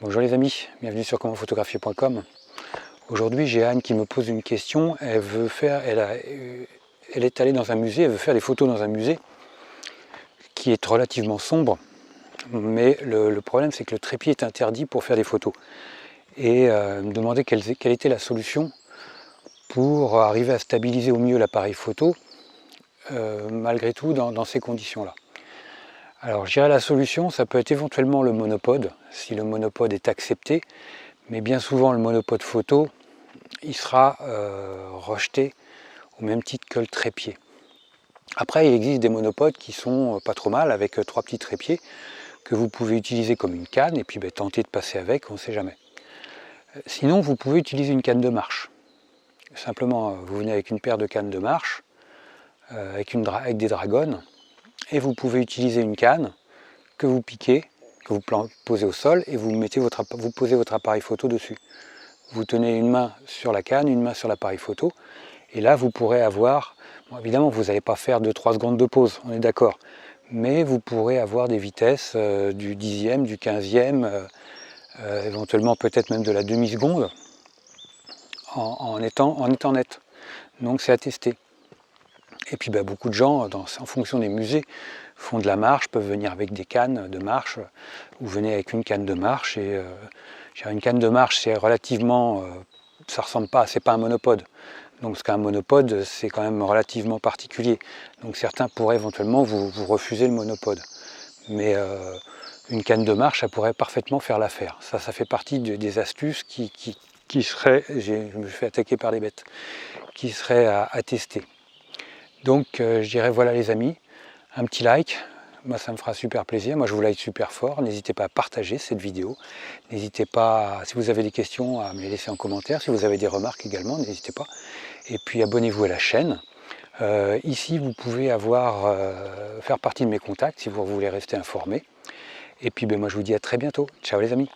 Bonjour les amis, bienvenue sur commentphotographier.com. Aujourd'hui j'ai Anne qui me pose une question. Elle est allée dans un musée, elle veut faire des photos dans un musée qui est relativement sombre, mais le problème c'est que le trépied est interdit pour faire des photos. Et elle me demandait quelle était la solution pour arriver à stabiliser au mieux l'appareil photo, malgré tout dans ces conditions-là. Alors je dirais la solution, ça peut être éventuellement le monopode, si le monopode est accepté, mais bien souvent le monopode photo, il sera rejeté au même titre que le trépied. Après il existe des monopodes qui sont pas trop mal, avec 3 petits trépieds, que vous pouvez utiliser comme une canne, et puis tenter de passer avec, on ne sait jamais. Sinon vous pouvez utiliser une canne de marche. Simplement vous venez avec une paire de cannes de marche, avec des dragonnes, et vous pouvez utiliser une canne que vous piquez, que vous posez au sol et vous posez votre appareil photo dessus. Vous tenez une main sur la canne, une main sur l'appareil photo, et là vous pourrez avoir, bon, évidemment vous n'allez pas faire 2-3 secondes de pause, on est d'accord, mais vous pourrez avoir des vitesses du 10e, du 15e, éventuellement peut-être même de la demi-seconde en étant net. Donc c'est à tester. Et puis beaucoup de gens, en fonction des musées, font de la marche, peuvent venir avec des cannes de marche, ou venez avec une canne de marche. Et une canne de marche, c'est relativement, ça ressemble pas, c'est pas un monopode. Donc ce qu'un monopode, c'est quand même relativement particulier. Donc certains pourraient éventuellement vous refuser le monopode. Mais une canne de marche, ça pourrait parfaitement faire l'affaire. Ça fait partie des astuces qui seraient, je me fais attaquer par les bêtes, qui seraient à tester. Donc je dirais voilà les amis, un petit like, moi ça me fera super plaisir, moi je vous like super fort, n'hésitez pas à partager cette vidéo, n'hésitez pas, si vous avez des questions, à me les laisser en commentaire, si vous avez des remarques également, n'hésitez pas, et puis abonnez-vous à la chaîne. Ici vous pouvez faire partie de mes contacts si vous voulez rester informé, et puis moi je vous dis à très bientôt, ciao les amis.